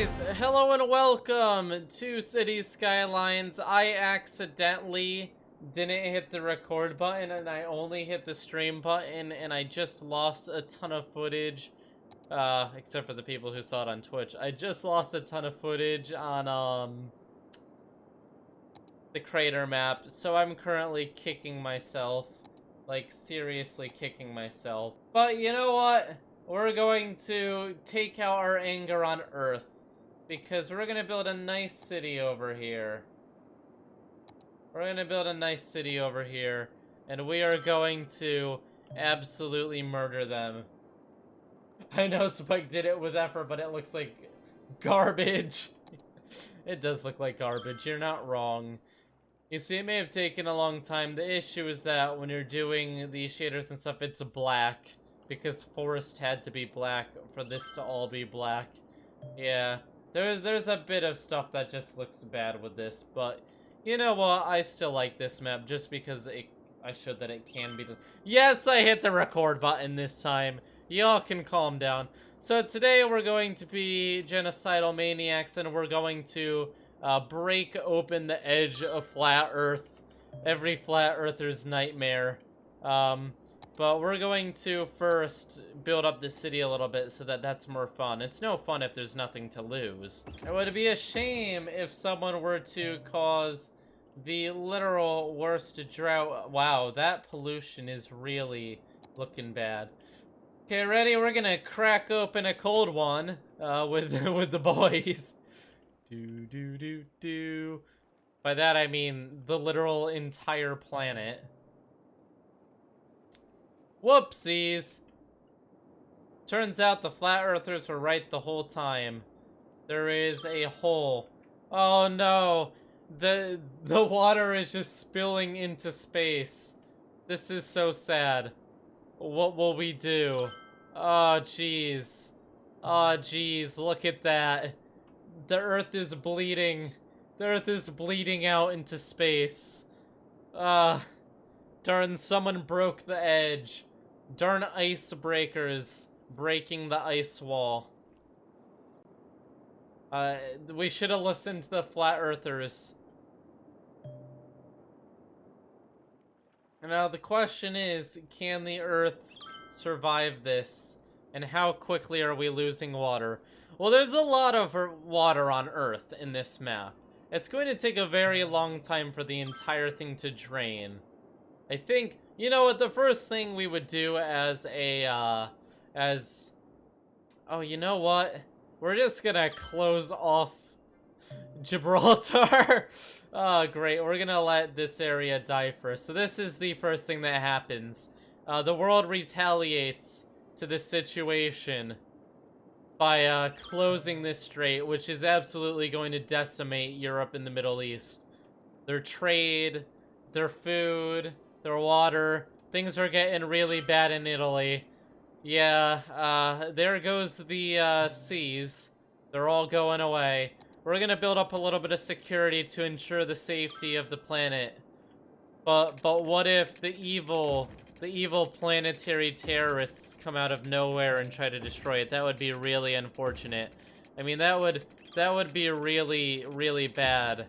guys, hello and welcome to Cities Skylines. I accidentally didn't hit the record button and I only hit the stream button and I just lost a ton of footage. Except for the people who saw it on Twitch. I just lost a ton of footage on, the crater map, so I'm currently kicking myself. Like, seriously kicking myself. But you know what? We're going to take out our anger on Earth, because we're gonna build a nice city over here. We're gonna build a nice city over here, and we are going to absolutely murder them. I know Spike did it with effort, but it looks like garbage. It does look like garbage, you're not wrong. You see, it may have taken a long time. The issue is that when you're doing the shaders and stuff, it's black. Because forest had to be black for this to all be black. Yeah, there's a bit of stuff that just looks bad with this, but you know what? I still like this map just because I showed that it can be done. Yes, I hit the record button this time. Y'all can calm down. So today we're going to be genocidal maniacs and we're going to break open the edge of flat Earth. Every flat earther's nightmare. But we're going to first build up the city a little bit so that that's more fun. It's no fun if there's nothing to lose. It would be a shame if someone were to cause the literal worst drought. Wow, that pollution is really looking bad. Okay, ready? We're gonna crack open a cold one with the boys. Do. By that I mean the literal entire planet. Whoopsies! Turns out the flat earthers were right the whole time. There is a hole. Oh no! The water is just spilling into space. This is so sad. What will we do? Oh jeez. Oh jeez, look at that. The earth is bleeding. The earth is bleeding out into space. Darn, someone broke the edge. Darn ice breakers breaking the ice wall. We should have listened to the flat earthers. Now the question is, can the earth survive this? And how quickly are we losing water? Well, there's a lot of water on Earth in this map. It's going to take a very long time for the entire thing to drain. I think, you know what, the first thing we would do as a, oh, you know what? We're just gonna close off Gibraltar. Oh, great. We're gonna let this area die first. So this is the first thing that happens. The world retaliates to the situation by closing this strait, which is absolutely going to decimate Europe and the Middle East. Their trade, their food, their water, things are getting really bad in Italy. Yeah, there goes the seas. They're all going away. We're gonna build up a little bit of security to ensure the safety of the planet. But what if the evil planetary terrorists come out of nowhere and try to destroy it? That would be really unfortunate. I mean, that would be really, really bad.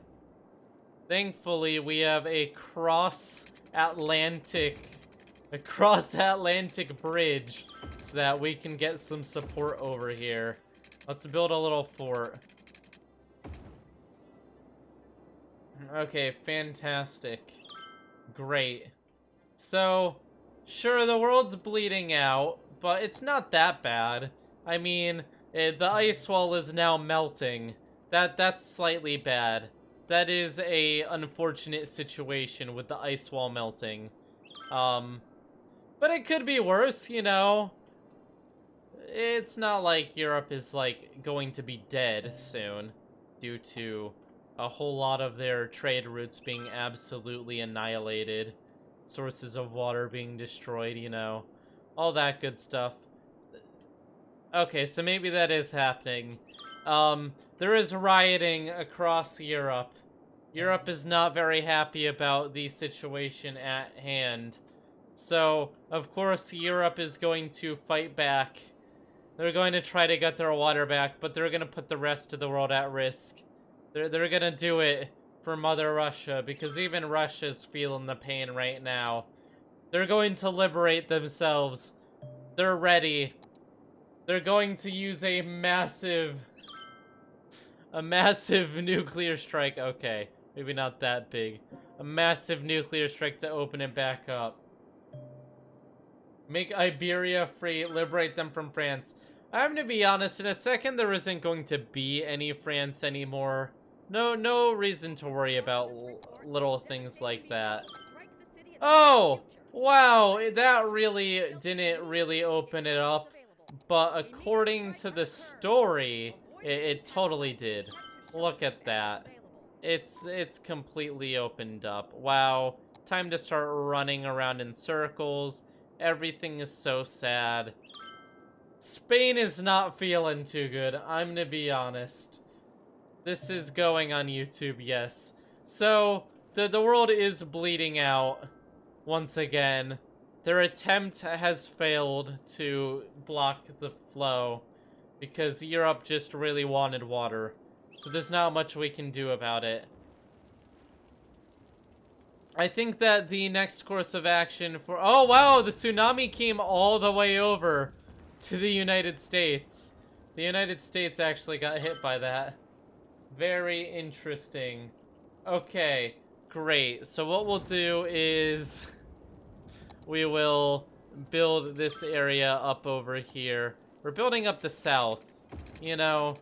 Thankfully, we have a cross-Atlantic bridge so that we can get some support over here. Let's build a little fort. Okay, fantastic. Great. So, sure, the world's bleeding out, but it's not that bad. I mean, the ice wall is now melting. That's slightly bad. That is a unfortunate situation with the ice wall melting. But it could be worse, you know? It's not like Europe is, like, going to be dead soon due to a whole lot of their trade routes being absolutely annihilated. Sources of water being destroyed, you know. All that good stuff. Okay, so maybe that is happening. There is rioting across Europe. Europe is not very happy about the situation at hand. So, of course, Europe is going to fight back They're going to try to get their water back, but they're going to put the rest of the world at risk. They're going to do it for Mother Russia, because even Russia's feeling the pain right now. They're going to liberate themselves. They're ready. They're going to use a massive nuclear strike. Okay, maybe not that big. A massive nuclear strike to open it back up. Make Iberia free, liberate them from France. I'm gonna be honest, in a second there isn't going to be any France anymore. No reason to worry about little things like that. Oh! Wow, that really didn't really open it up. But according to the story, it totally did. Look at that. It's completely opened up. Wow. Time to start running around in circles. Everything is so sad. Spain is not feeling too good, I'm gonna be honest. This is going on YouTube, yes. So, the world is bleeding out once again. Their attempt has failed to block the flow because Europe just really wanted water. So there's not much we can do about it. I think that the next course of action for... Oh, wow! The tsunami came all the way over to the United States. The United States actually got hit by that. Very interesting. Okay, great. So what we'll do is... we will build this area up over here. We're building up the south. You know...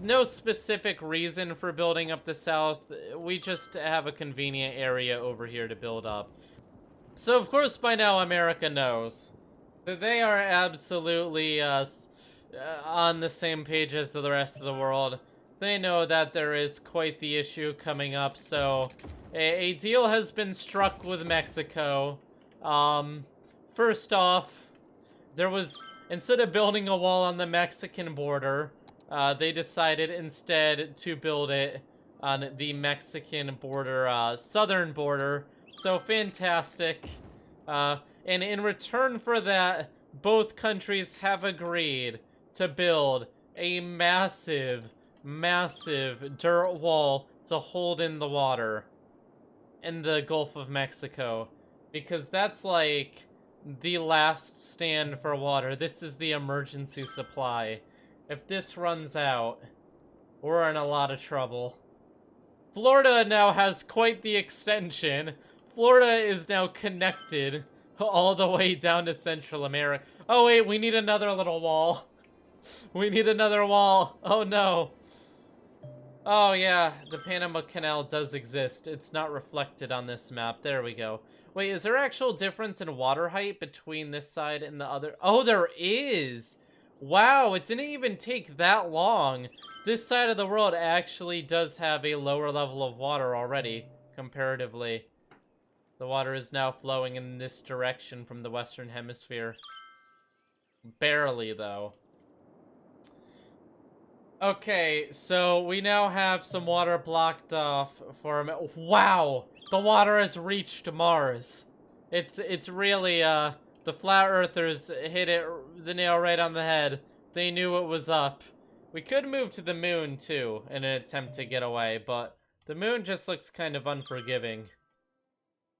no specific reason for building up the south. We just have a convenient area over here to build up. So, of course, by now America knows that they are absolutely on the same page as the rest of the world. They know that there is quite the issue coming up, so a deal has been struck with Mexico. First off, there was, instead of building a wall on the Mexican border, they decided instead to build it on the Mexican border, southern border. So fantastic. And in return for that, both countries have agreed to build a massive dirt wall to hold in the water in the Gulf of Mexico. Because that's like the last stand for water. This is the emergency supply. If this runs out, we're in a lot of trouble. Florida now has quite the extension. Florida is now connected all the way down to Central America. Oh wait, we need another little wall. We need another wall. Oh no. Oh yeah, the Panama Canal does exist. It's not reflected on this map. There we go. Wait, is there actual difference in water height between this side and the other? Oh, there is! Wow, it didn't even take that long. This side of the world actually does have a lower level of water already, comparatively. The water is now flowing in this direction from the Western Hemisphere. Barely, though. Okay, so we now have some water blocked off for a minute. Wow! The water has reached Mars. It's really, the flat earthers hit the nail right on the head. They knew it was up. We could move to the moon, too, in an attempt to get away, but the moon just looks kind of unforgiving.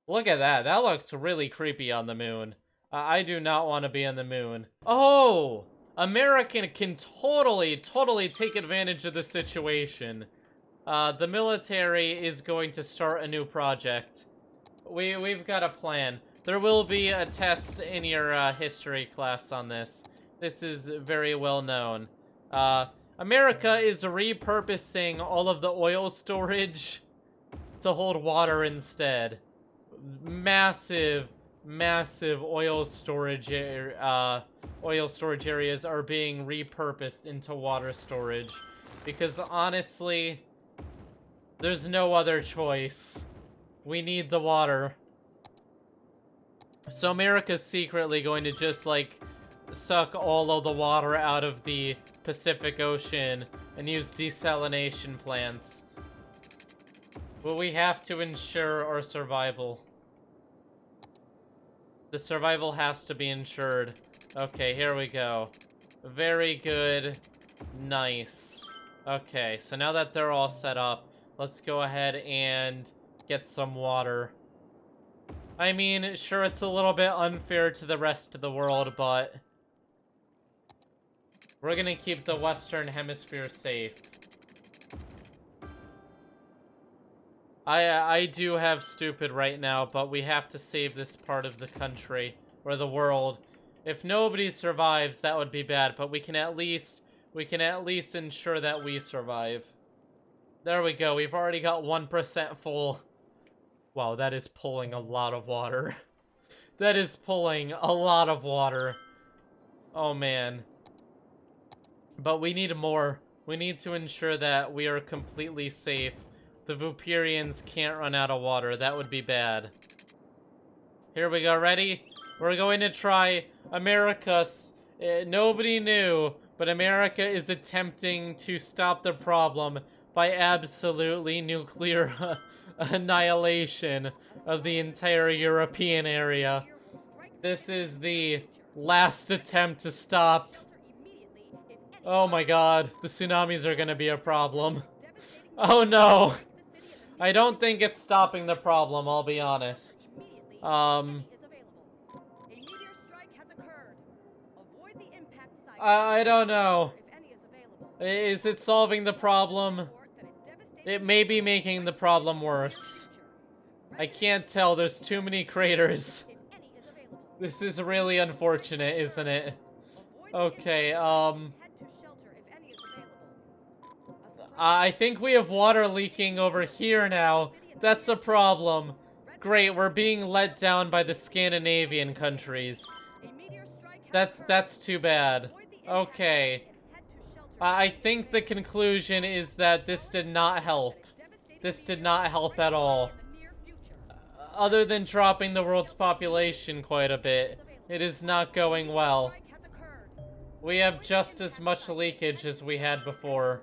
Look at that. That looks really creepy on the moon. I do not want to be on the moon. Oh! America can totally take advantage of the situation. The military is going to start a new project. We've got a plan. There will be a test in your history class on this. This is very well known. America is repurposing all of the oil storage to hold water instead. Massive oil storage areas are being repurposed into water storage because honestly, there's no other choice. We need the water. So America's secretly going to just like suck all of the water out of the Pacific Ocean and use desalination plants. But we have to ensure our survival. The survival has to be ensured. Okay, here we go. Very good. Nice. Okay, so now that they're all set up, let's go ahead and get some water. I mean, sure, it's a little bit unfair to the rest of the world, but we're gonna keep the Western Hemisphere safe. I do have stupid right now, but we have to save this part of the country, or the world. If nobody survives, that would be bad, but we can at least ensure that we survive. There we go, we've already got 1% full. Wow, that is pulling a lot of water. That is pulling a lot of water. Oh man. But we need more. We need to ensure that we are completely safe. The Vooperians can't run out of water. That would be bad. Here we go. Ready? We're going to try America's. Nobody knew, but America is attempting to stop the problem by absolutely nuclear annihilation of the entire European area. This is the last attempt to stop. Oh my god, the tsunamis are gonna be a problem. Oh no! I don't think it's stopping the problem, I'll be honest. I don't know. Is it solving the problem? It may be making the problem worse. I can't tell, there's too many craters. This is really unfortunate, isn't it? Okay, I think we have water leaking over here now. That's a problem. Great, we're being let down by the Scandinavian countries. That's too bad. Okay. I think the conclusion is that this did not help. This did not help at all. Other than dropping the world's population quite a bit, it is not going well. We have just as much leakage as we had before.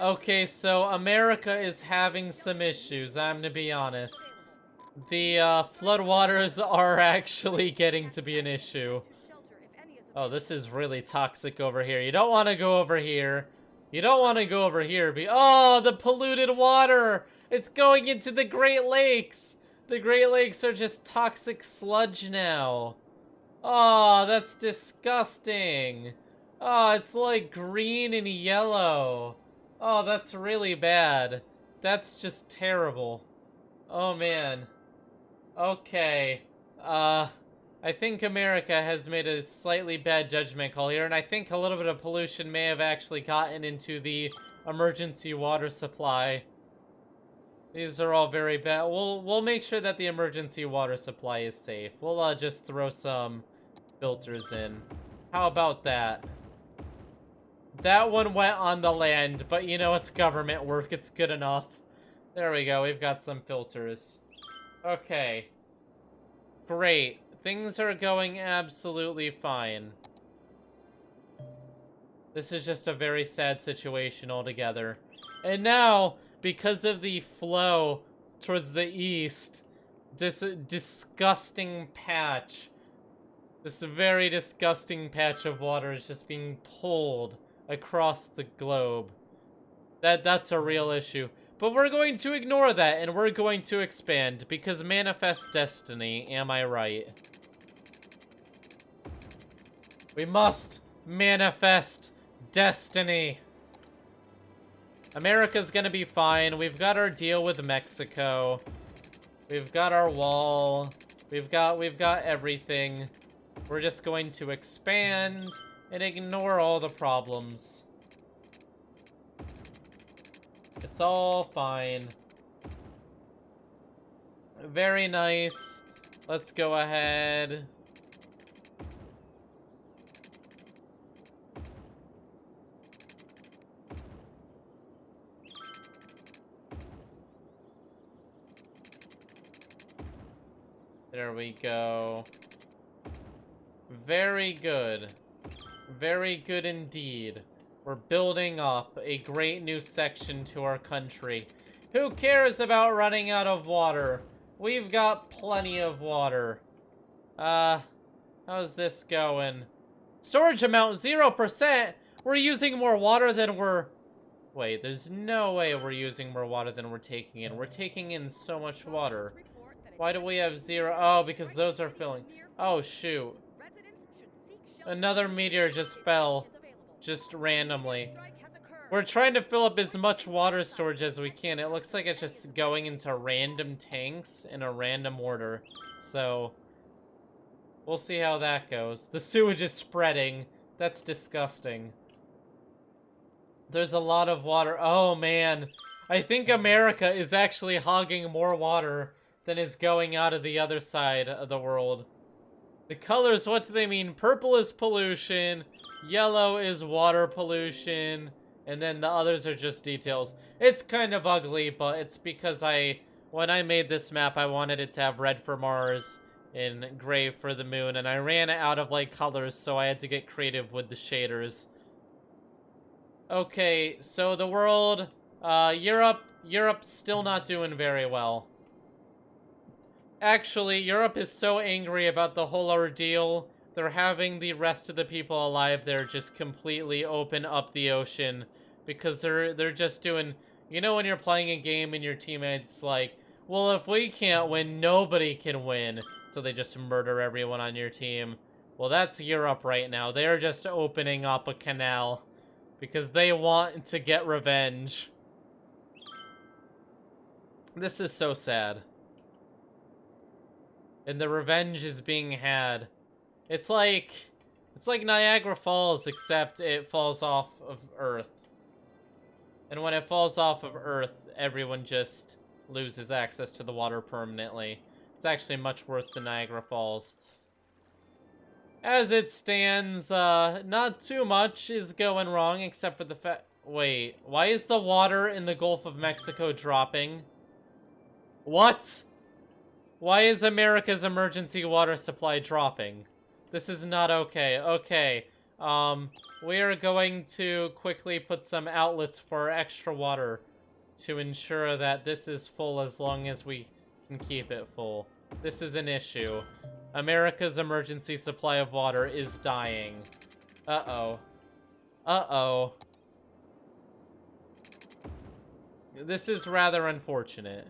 Okay, so America is having some issues, I'm gonna be honest. The floodwaters are actually getting to be an issue. Oh, this is really toxic over here. You don't want to go over here. You don't want to go over here. Oh, the polluted water! It's going into the Great Lakes! The Great Lakes are just toxic sludge now. Oh, that's disgusting. Oh, it's like green and yellow. Oh, that's really bad. That's just terrible. Oh, man. Okay. I think America has made a slightly bad judgment call here, and I think a little bit of pollution may have actually gotten into the emergency water supply. These are all very bad. We'll make sure that the emergency water supply is safe. We'll just throw some filters in. How about that? That one went on the land, but you know, it's government work. It's good enough. There we go. We've got some filters. Okay. Great. Things are going absolutely fine. This is just a very sad situation altogether. And now, because of the flow towards the east, this disgusting patch, this very disgusting patch of water is just being pulled across the globe. That's a real issue. But we're going to ignore that, and we're going to expand, because manifest destiny, am I right? We must manifest destiny. America's gonna be fine. We've got our deal with Mexico. We've got our wall. We've got everything. We're just going to expand and ignore all the problems. It's all fine. Very nice. Let's go ahead. There we go. Very good. Very good indeed. We're building up a great new section to our country. Who cares about running out of water? We've got plenty of water. How's this going? Storage amount 0%? We're using more water than we're... Wait, there's no way we're using more water than we're taking in. We're taking in so much water. Why do we have 0? Oh, because those are filling. Oh, shoot. Another meteor just fell. Just randomly. We're trying to fill up as much water storage as we can. It looks like it's just going into random tanks in a random order. So, we'll see how that goes. The sewage is spreading. That's disgusting. There's a lot of water. Oh, man. I think America is actually hogging more water than is going out of the other side of the world. The colors, what do they mean? Purple is pollution. Yellow is water pollution. And then the others are just details. It's kind of ugly, but it's because when I made this map, I wanted it to have red for Mars and gray for the moon. And I ran out of, like, colors, so I had to get creative with the shaders. Okay, so the world, Europe's still not doing very well. Actually, Europe is so angry about the whole ordeal, they're having the rest of the people alive there just completely open up the ocean. Because they're just doing... You know when you're playing a game and your teammates like, well, if we can't win, nobody can win. So they just murder everyone on your team. Well, that's Europe right now. They're just opening up a canal. Because they want to get revenge. This is so sad. And the revenge is being had. It's like Niagara Falls, except it falls off of Earth. And when it falls off of Earth, everyone just loses access to the water permanently. It's actually much worse than Niagara Falls. As it stands, not too much is going wrong, except for the fact... Wait, why is the water in the Gulf of Mexico dropping? What? Why is America's emergency water supply dropping? This is not okay. Okay, we are going to quickly put some outlets for extra water to ensure that this is full as long as we can keep it full. This is an issue. America's emergency supply of water is dying. Uh-oh. Uh-oh. This is rather unfortunate.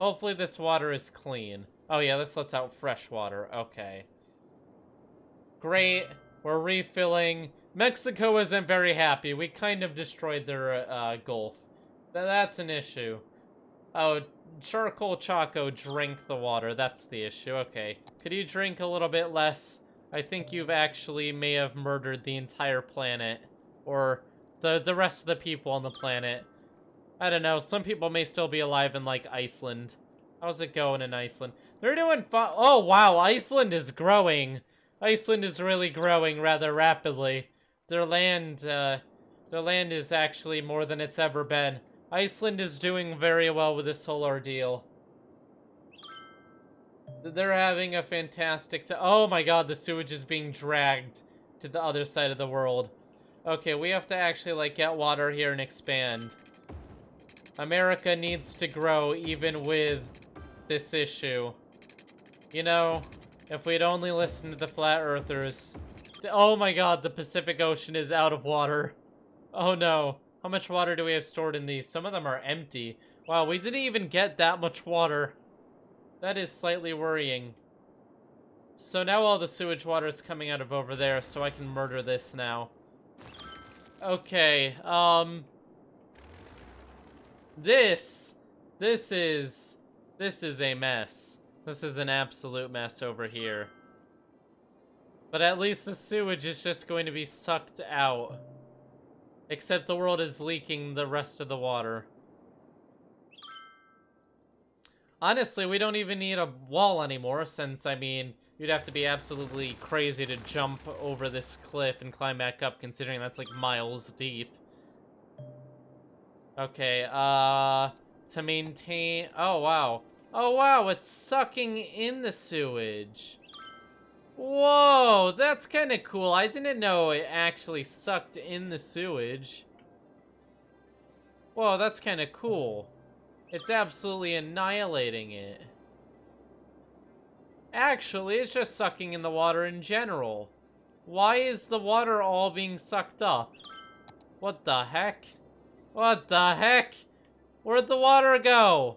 Hopefully this water is clean. Oh yeah, this lets out fresh water. Okay. Great. We're refilling. Mexico isn't very happy. We kind of destroyed their Gulf. That's an issue. Oh, Charcoal Choco, drink the water. That's the issue. Okay. Could you drink a little bit less? I think you've actually may have murdered the entire planet. Or the rest of the people on the planet. I don't know. Some people may still be alive in, like, Iceland. How's it going in Iceland? They're doing fine. Oh, wow. Iceland is growing. Iceland is really growing rather rapidly. Their land is actually more than it's ever been. Iceland is doing very well with this whole ordeal. They're having a fantastic time. Oh my god, the sewage is being dragged to the other side of the world. Okay, we have to actually, like, get water here and expand. America needs to grow even with this issue. You know, if we'd only listened to the flat earthers. Oh my god, the Pacific Ocean is out of water. Oh no. How much water do we have stored in these? Some of them are empty. Wow, we didn't even get that much water. That is slightly worrying. So now all the sewage water is coming out of over there, so I can murder this now. Okay, This is a mess. This is an absolute mess over here. But at least the sewage is just going to be sucked out. Except the world is leaking the rest of the water. Honestly, we don't even need a wall anymore, since, I mean, you'd have to be absolutely crazy to jump over this cliff and climb back up, considering that's, like, miles deep. Okay, to maintain... Oh, wow. Oh, wow, it's sucking in the sewage. Whoa, that's kind of cool. I didn't know it actually sucked in the sewage. Whoa, that's kind of cool. It's absolutely annihilating it. Actually, it's just sucking in the water in general. Why is the water all being sucked up? What the heck? What the heck? Where'd the water go?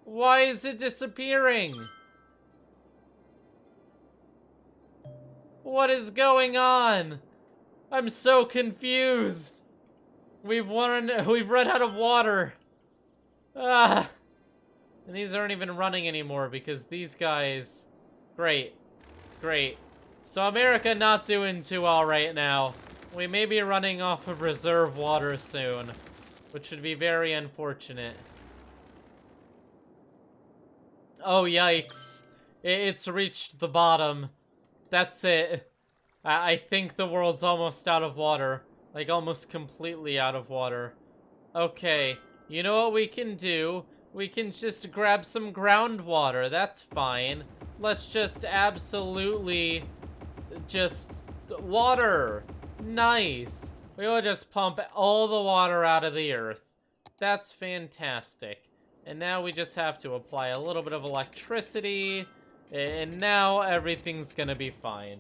Why is it disappearing? What is going on? I'm so confused. We've run out of water. Ah. And these aren't even running anymore because these guys... Great. Great. So America not doing too well right now. We may be running off of reserve water soon, which would be very unfortunate. Oh, yikes. It's reached the bottom. That's it. I think the world's almost out of water. Like, almost completely out of water. Okay, you know what we can do? We can just grab some groundwater. That's fine. Let's just absolutely... just... water! Nice! We will just pump all the water out of the earth. That's fantastic. And now we just have to apply a little bit of electricity. And now everything's gonna be fine.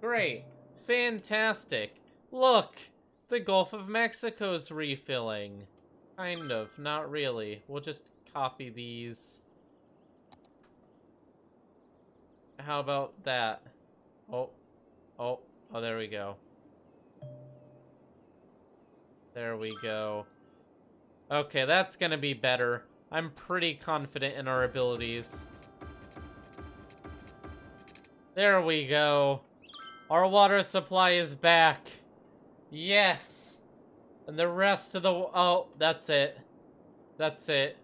Great. Fantastic. Look! The Gulf of Mexico's refilling. Kind of. Not really. We'll just copy these. How about that? Oh. Oh. Oh, there we go. There we go. Okay, that's gonna be better. I'm pretty confident in our abilities. There we go. Our water supply is back. Yes. And the rest of the... oh, that's it. That's it.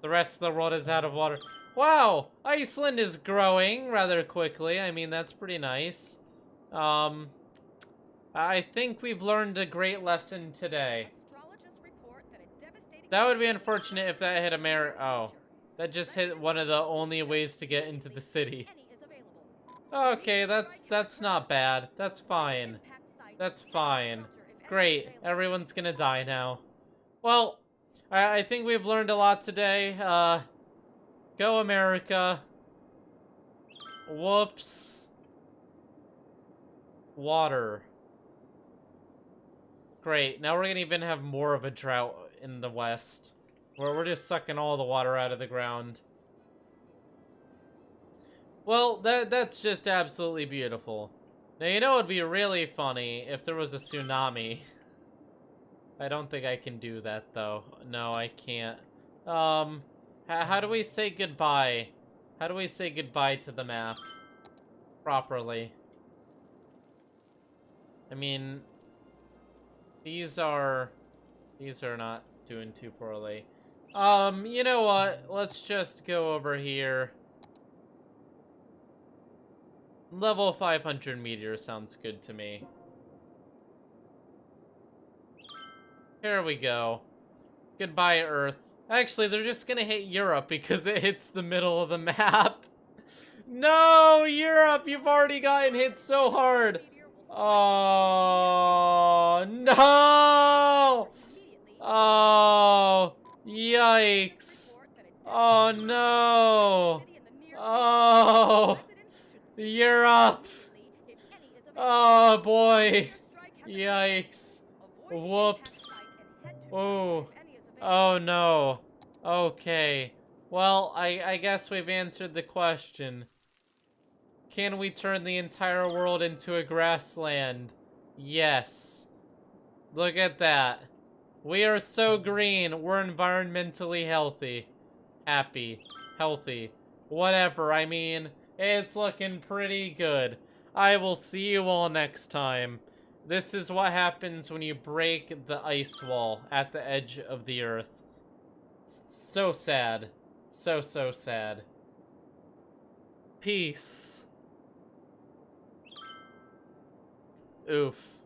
The rest of the world is out of water. Wow! Iceland is growing rather quickly. I mean, that's pretty nice. I think we've learned a great lesson today. That would be unfortunate if that hit America. Oh. That just hit one of the only ways to get into the city. Okay, that's not bad. That's fine. That's fine. Great. Everyone's gonna die now. Well, I think we've learned a lot today. Go America. Whoops. Water. Great. Now we're gonna even have more of a drought in the west, where we're just sucking all the water out of the ground. Well, that's just absolutely beautiful. Now, you know it would be really funny if there was a tsunami. I don't think I can do that, though. No, I can't. How do we say goodbye? How do we say goodbye to the map properly? I mean, these are not doing too poorly. You know what? Let's just go over here. Level 500 meteors sounds good to me. Here we go. Goodbye, Earth. Actually, they're just gonna hit Europe because it hits the middle of the map. No, Europe, you've already gotten hit so hard. Oh, no! Oh, yikes. Oh, no. Oh, Europe. Oh, boy. Yikes. Whoops. Oh. Oh, no. Okay. Well, I guess we've answered the question. Can we turn the entire world into a grassland? Yes. Look at that. We are so green. We're environmentally healthy. Happy. Healthy. Whatever. I mean, it's looking pretty good. I will see you all next time. This is what happens when you break the ice wall at the edge of the earth. It's so sad. So sad. Peace. Oof.